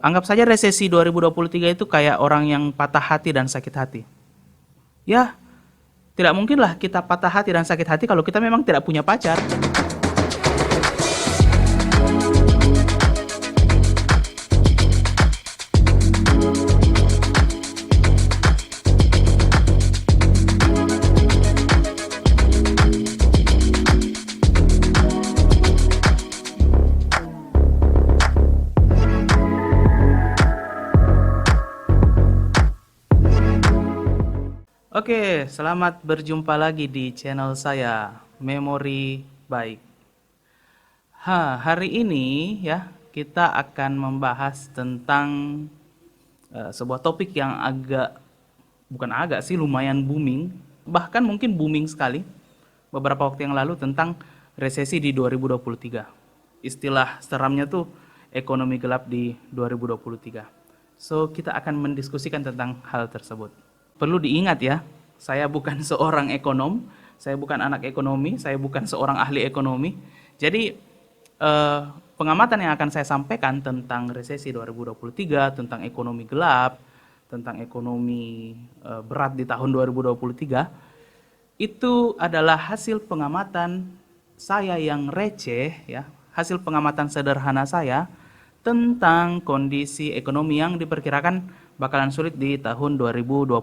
Anggap saja resesi 2023 itu kayak orang yang patah hati dan sakit hati. Ya, tidak mungkinlah kita patah hati dan sakit hati kalau kita memang tidak punya pacar. Oke, selamat berjumpa lagi di channel saya, Memori Baik. Hari ini ya kita akan membahas tentang sebuah topik yang bukan agak sih, lumayan booming, bahkan mungkin booming sekali beberapa waktu yang lalu tentang resesi di 2023. Istilah seramnya tuh ekonomi gelap di 2023. So, kita akan mendiskusikan tentang hal tersebut. Perlu diingat ya, saya bukan seorang ekonom, saya bukan anak ekonomi, saya bukan seorang ahli ekonomi. Jadi pengamatan yang akan saya sampaikan tentang resesi 2023, tentang ekonomi gelap, tentang ekonomi berat di tahun 2023, itu adalah hasil pengamatan saya yang receh ya, hasil pengamatan sederhana saya tentang kondisi ekonomi yang diperkirakan bakalan sulit di tahun 2023.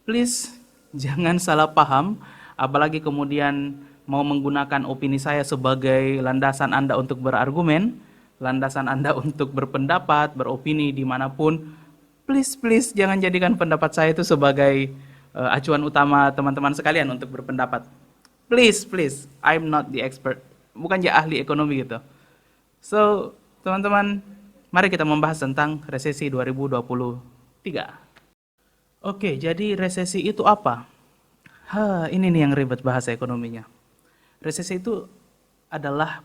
Please jangan salah paham, apalagi kemudian mau menggunakan opini saya sebagai landasan Anda untuk berargumen, landasan Anda untuk berpendapat, beropini dimanapun. Please jangan jadikan pendapat saya itu sebagai acuan utama teman-teman sekalian untuk berpendapat. Please, I'm not the expert, bukan ya ahli ekonomi gitu. So, teman-teman, mari kita membahas tentang resesi 2023. Oke, jadi resesi itu apa? Ini nih yang ribet bahasa ekonominya. Resesi itu adalah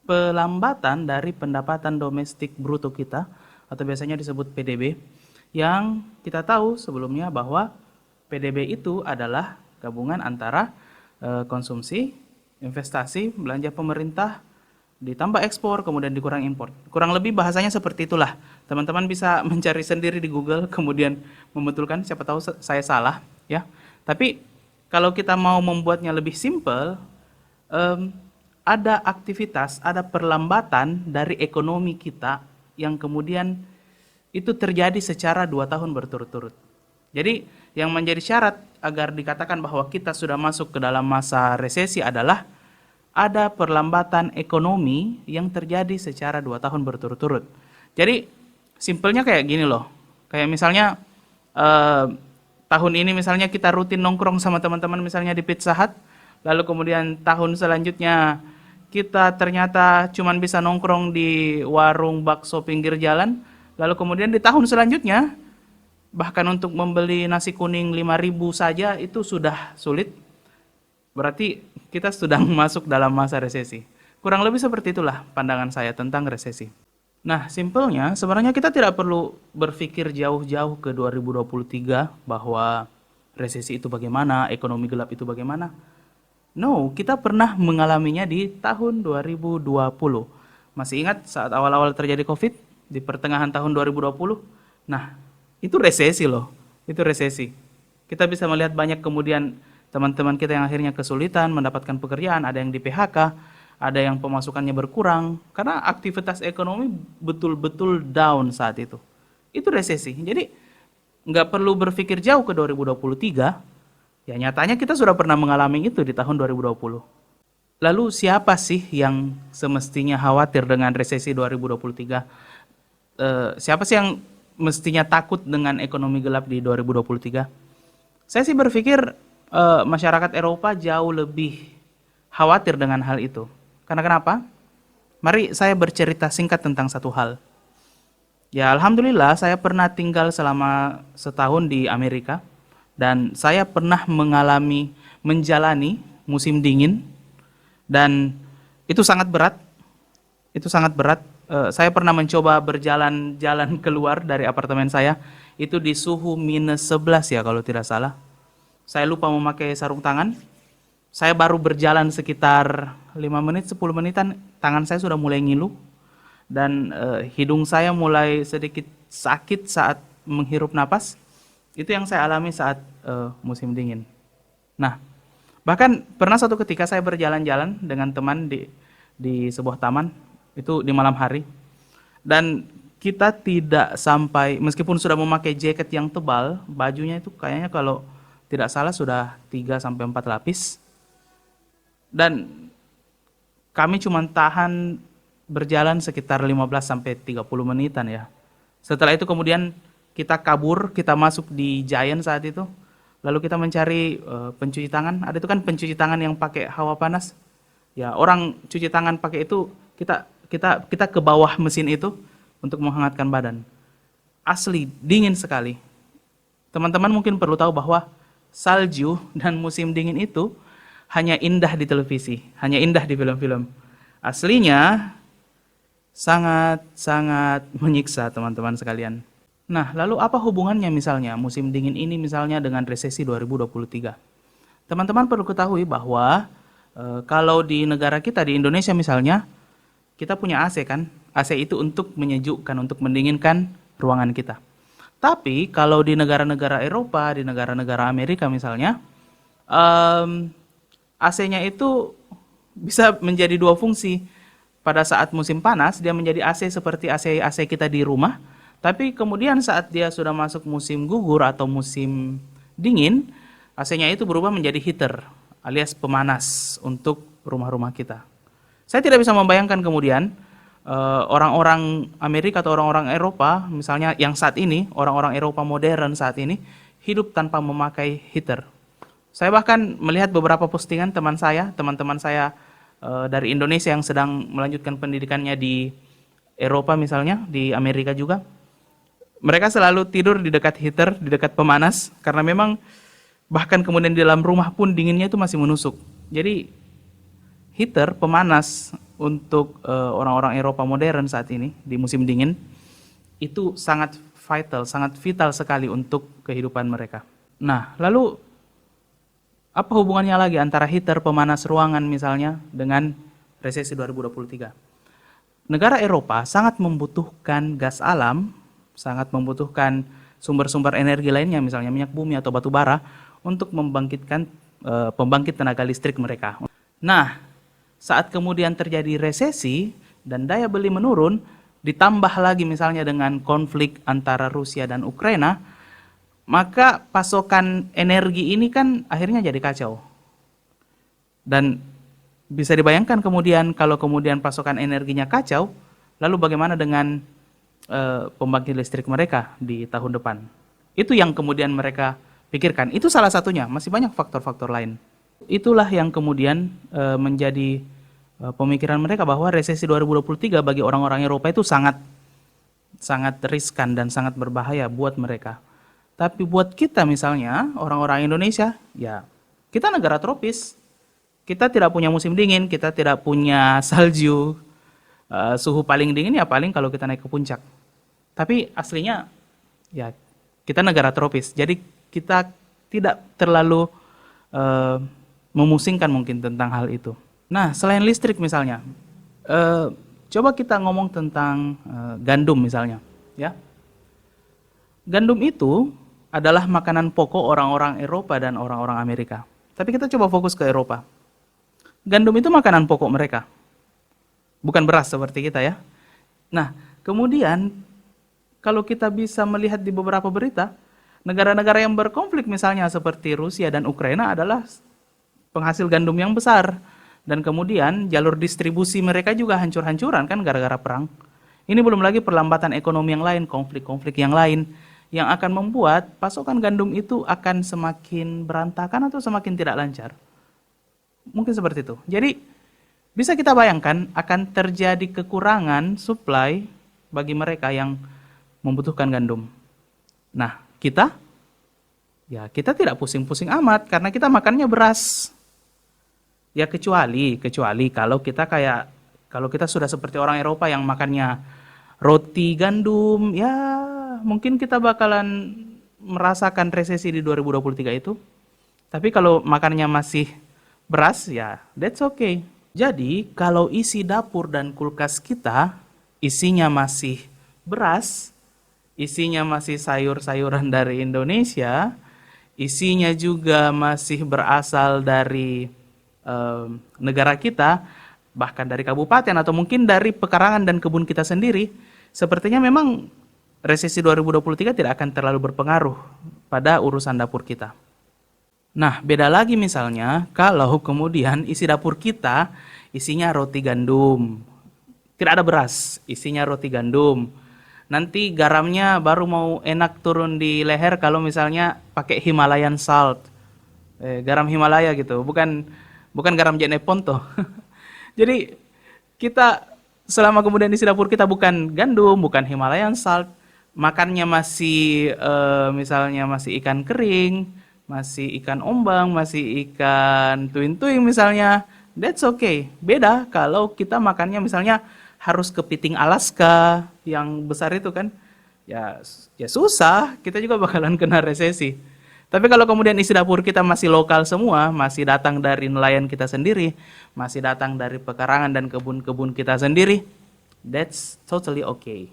pelambatan dari pendapatan domestik bruto kita, atau biasanya disebut PDB, yang kita tahu sebelumnya bahwa PDB itu adalah gabungan antara konsumsi, investasi, belanja pemerintah, ditambah ekspor, kemudian dikurang impor. Kurang lebih bahasanya seperti itulah. Teman-teman bisa mencari sendiri di Google, kemudian membetulkan, siapa tahu saya salah, ya. Tapi kalau kita mau membuatnya lebih simpel, ada aktivitas, ada perlambatan dari ekonomi kita yang kemudian itu terjadi secara 2 tahun berturut-turut. Jadi yang menjadi syarat agar dikatakan bahwa kita sudah masuk ke dalam masa resesi adalah ada perlambatan ekonomi yang terjadi secara 2 tahun berturut-turut. Jadi simpelnya kayak gini loh, kayak misalnya tahun ini misalnya kita rutin nongkrong sama teman-teman misalnya di Pizza Hut, lalu kemudian tahun selanjutnya kita ternyata cuman bisa nongkrong di warung bakso pinggir jalan, lalu kemudian di tahun selanjutnya bahkan untuk membeli nasi kuning 5.000 saja itu sudah sulit. Berarti kita sedang masuk dalam masa resesi. Kurang lebih seperti itulah pandangan saya tentang resesi. Nah, simpelnya sebenarnya kita tidak perlu berpikir jauh-jauh ke 2023 bahwa resesi itu bagaimana, ekonomi gelap itu bagaimana. No, kita pernah mengalaminya di tahun 2020. Masih ingat saat awal-awal terjadi COVID di pertengahan tahun 2020? Nah, itu resesi loh. Itu resesi. Kita bisa melihat banyak kemudian teman-teman kita yang akhirnya kesulitan mendapatkan pekerjaan, ada yang di PHK, ada yang pemasukannya berkurang karena aktivitas ekonomi betul-betul down saat itu. Itu resesi. Jadi nggak perlu berpikir jauh ke 2023. Ya nyatanya kita sudah pernah mengalami itu di tahun 2020. Lalu siapa sih yang semestinya khawatir dengan resesi 2023? Siapa sih yang mestinya takut dengan ekonomi gelap di 2023? Saya sih berpikir masyarakat Eropa jauh lebih khawatir dengan hal itu. Karena kenapa? Mari saya bercerita singkat tentang satu hal. Ya alhamdulillah saya pernah tinggal selama setahun di Amerika. Dan saya pernah menjalani musim dingin. Dan itu sangat berat. Itu sangat berat. Saya pernah mencoba berjalan-jalan keluar dari apartemen saya. Itu di suhu -11 ya kalau tidak salah. Saya lupa memakai sarung tangan. Saya baru berjalan sekitar 5 menit, 10 menitan, tangan saya sudah mulai ngilu. dan hidung saya mulai sedikit sakit saat menghirup napas. Itu yang saya alami saat musim dingin. Nah, bahkan pernah suatu ketika saya berjalan-jalan dengan teman di sebuah taman, itu di malam hari, dan kita tidak sampai, meskipun sudah memakai jaket yang tebal, bajunya itu kayaknya kalau tidak salah sudah 3 sampai 4 lapis, dan kami cuma tahan berjalan sekitar 15 sampai 30 menitan ya. Setelah itu kemudian kita kabur, kita masuk di Giant saat itu. Lalu kita mencari pencuci tangan. Ada itu kan pencuci tangan yang pakai hawa panas. Ya, orang cuci tangan pakai itu, kita ke bawah mesin itu untuk menghangatkan badan. Asli dingin sekali. Teman-teman mungkin perlu tahu bahwa salju dan musim dingin itu hanya indah di televisi, hanya indah di film-film. Aslinya sangat menyiksa teman-teman sekalian. Nah, lalu apa hubungannya misalnya musim dingin ini misalnya dengan resesi 2023? Teman-teman perlu ketahui bahwa kalau di negara kita, di Indonesia misalnya, kita punya AC kan? AC itu untuk menyejukkan, untuk mendinginkan ruangan kita. Tapi kalau di negara-negara Eropa, di negara-negara Amerika misalnya, AC-nya itu bisa menjadi dua fungsi. Pada saat musim panas, dia menjadi AC seperti AC kita di rumah. Tapi kemudian saat dia sudah masuk musim gugur atau musim dingin, AC-nya itu berubah menjadi heater alias pemanas untuk rumah-rumah kita. Saya tidak bisa membayangkan kemudian orang-orang Amerika atau orang-orang Eropa, misalnya yang saat ini, orang-orang Eropa modern saat ini, hidup tanpa memakai heater. Saya bahkan melihat beberapa postingan teman-teman saya dari Indonesia yang sedang melanjutkan pendidikannya di Eropa misalnya, di Amerika juga. Mereka selalu tidur di dekat heater, di dekat pemanas, karena memang bahkan kemudian di dalam rumah pun dinginnya itu masih menusuk. Jadi heater, pemanas untuk orang-orang Eropa modern saat ini di musim dingin itu sangat vital sekali untuk kehidupan mereka. Nah, lalu apa hubungannya lagi antara heater, pemanas ruangan misalnya dengan resesi 2023? Negara Eropa sangat membutuhkan gas alam, sangat membutuhkan sumber-sumber energi lainnya, misalnya minyak bumi atau batu bara, untuk membangkitkan pembangkit tenaga listrik mereka. Nah, saat kemudian terjadi resesi dan daya beli menurun, ditambah lagi misalnya dengan konflik antara Rusia dan Ukraina, maka pasokan energi ini kan akhirnya jadi kacau. Dan bisa dibayangkan kemudian kalau kemudian pasokan energinya kacau, lalu bagaimana dengan pembangkit listrik mereka di tahun depan? Itu yang kemudian mereka pikirkan. Itu salah satunya, masih banyak faktor-faktor lain. Itulah yang kemudian menjadi pemikiran mereka bahwa resesi 2023 bagi orang-orang Eropa itu sangat riskan dan sangat berbahaya buat mereka. Tapi buat kita misalnya, orang-orang Indonesia, ya kita negara tropis. Kita tidak punya musim dingin, kita tidak punya salju. Suhu paling dingin ya paling kalau kita naik ke puncak. Tapi aslinya ya kita negara tropis. Jadi kita tidak terlalu memusingkan mungkin tentang hal itu. Nah, selain listrik misalnya, coba kita ngomong tentang gandum misalnya, ya. Gandum itu adalah makanan pokok orang-orang Eropa dan orang-orang Amerika. Tapi kita coba fokus ke Eropa. Gandum itu makanan pokok mereka. Bukan beras seperti kita ya. Nah, kemudian kalau kita bisa melihat di beberapa berita, negara-negara yang berkonflik misalnya seperti Rusia dan Ukraina adalah penghasil gandum yang besar. Dan kemudian jalur distribusi mereka juga hancur-hancuran kan gara-gara perang. Ini belum lagi perlambatan ekonomi yang lain, konflik-konflik yang lain, yang akan membuat pasokan gandum itu akan semakin berantakan atau semakin tidak lancar. Mungkin seperti itu. Jadi bisa kita bayangkan akan terjadi kekurangan supply bagi mereka yang membutuhkan gandum. Nah, kita tidak pusing-pusing amat karena kita makannya beras. Ya kecuali kalau kita sudah seperti orang Eropa yang makannya roti gandum, ya mungkin kita bakalan merasakan resesi di 2023 itu. Tapi kalau makannya masih beras, ya that's okay. Jadi, kalau isi dapur dan kulkas kita isinya masih beras, isinya masih sayur-sayuran dari Indonesia, isinya juga masih berasal dari negara kita, bahkan dari kabupaten atau mungkin dari pekarangan dan kebun kita sendiri, sepertinya memang resesi 2023 tidak akan terlalu berpengaruh pada urusan dapur kita. Nah, beda lagi misalnya kalau kemudian isi dapur kita isinya roti gandum. Tidak ada beras, isinya roti gandum. Nanti garamnya baru mau enak turun di leher kalau misalnya pakai Himalayan salt. Garam Himalaya gitu, bukan garam Jeneponto. Jadi kita selama kemudian isi dapur kita bukan gandum, bukan Himalayan salt, makannya masih misalnya masih ikan kering, masih ikan ombang, masih ikan tuin-tuing misalnya, that's okay. Beda kalau kita makannya misalnya harus kepiting Alaska yang besar itu kan, ya susah, kita juga bakalan kena resesi. Tapi kalau kemudian isi dapur kita masih lokal semua, masih datang dari nelayan kita sendiri, masih datang dari pekarangan dan kebun-kebun kita sendiri, that's totally okay.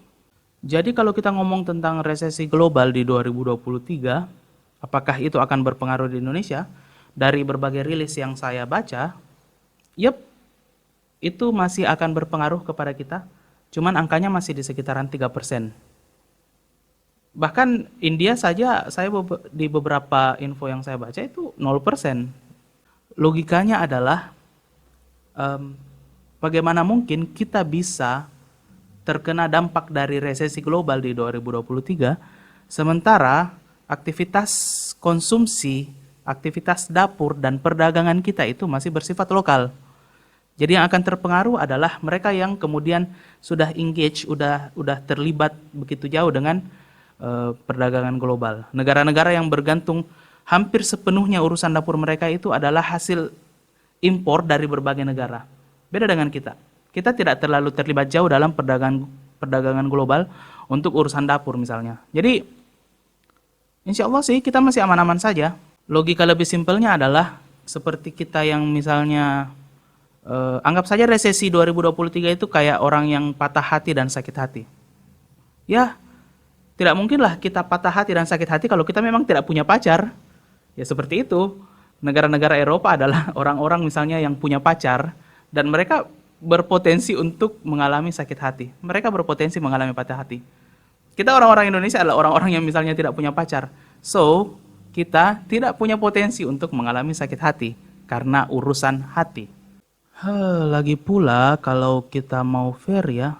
Jadi kalau kita ngomong tentang resesi global di 2023, apakah itu akan berpengaruh di Indonesia? Dari berbagai rilis yang saya baca, itu masih akan berpengaruh kepada kita, cuman angkanya masih di sekitaran 3%. Bahkan India saja, saya di beberapa info yang saya baca itu 0%. Logikanya adalah, bagaimana mungkin kita bisa terkena dampak dari resesi global di 2023, sementara aktivitas konsumsi, aktivitas dapur, dan perdagangan kita itu masih bersifat lokal. Jadi yang akan terpengaruh adalah mereka yang kemudian sudah engage, udah terlibat begitu jauh dengan perdagangan global. Negara-negara yang bergantung hampir sepenuhnya urusan dapur mereka itu adalah hasil impor dari berbagai negara. Beda dengan kita. Kita tidak terlalu terlibat jauh dalam perdagangan global untuk urusan dapur misalnya. Jadi insya Allah sih kita masih aman-aman saja. Logika lebih simpelnya adalah seperti kita yang misalnya anggap saja resesi 2023 itu kayak orang yang patah hati dan sakit hati. Ya, tidak mungkinlah kita patah hati dan sakit hati kalau kita memang tidak punya pacar. Ya seperti itu. Negara-negara Eropa adalah orang-orang misalnya yang punya pacar dan mereka berpotensi untuk mengalami sakit hati. Mereka berpotensi mengalami patah hati. Kita orang-orang Indonesia adalah orang-orang yang misalnya tidak punya pacar. So, kita tidak punya potensi untuk mengalami sakit hati karena urusan hati. Lagi pula kalau kita mau fair ya,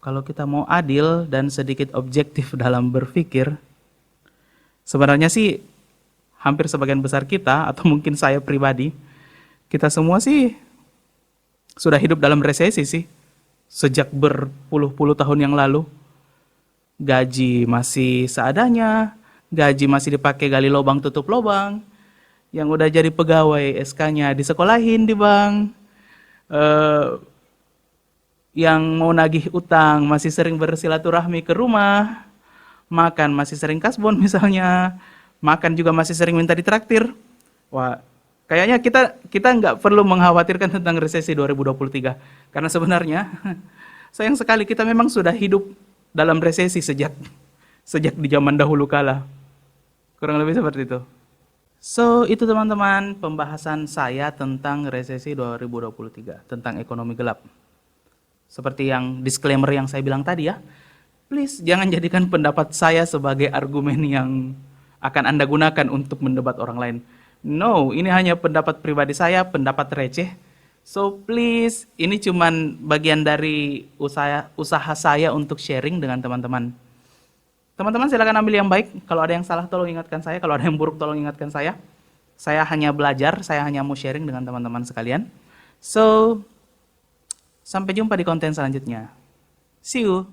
kalau kita mau adil dan sedikit objektif dalam berpikir, sebenarnya sih hampir sebagian besar kita, atau mungkin saya pribadi, kita semua sih sudah hidup dalam resesi sih, sejak berpuluh-puluh tahun yang lalu. Gaji masih seadanya, gaji masih dipakai gali lubang tutup lubang, yang udah jadi pegawai SK-nya disekolahin di bank, yang mau nagih utang masih sering bersilaturahmi ke rumah, makan masih sering kasbon misalnya, makan juga masih sering minta ditraktir. Wah, kayaknya kita nggak perlu mengkhawatirkan tentang resesi 2023, karena sebenarnya sayang sekali kita memang sudah hidup dalam resesi sejak di zaman dahulu kala. Kurang lebih seperti itu. So, itu teman-teman pembahasan saya tentang resesi 2023, tentang ekonomi gelap. Seperti yang disclaimer yang saya bilang tadi ya, please jangan jadikan pendapat saya sebagai argumen yang akan Anda gunakan untuk mendebat orang lain. No, ini hanya pendapat pribadi saya, pendapat receh. So, please, ini cuman bagian dari usaha saya untuk sharing dengan teman-teman. Teman-teman silakan ambil yang baik, kalau ada yang salah tolong ingatkan saya, kalau ada yang buruk tolong ingatkan saya. Saya hanya belajar, saya hanya mau sharing dengan teman-teman sekalian. So, sampai jumpa di konten selanjutnya. See you!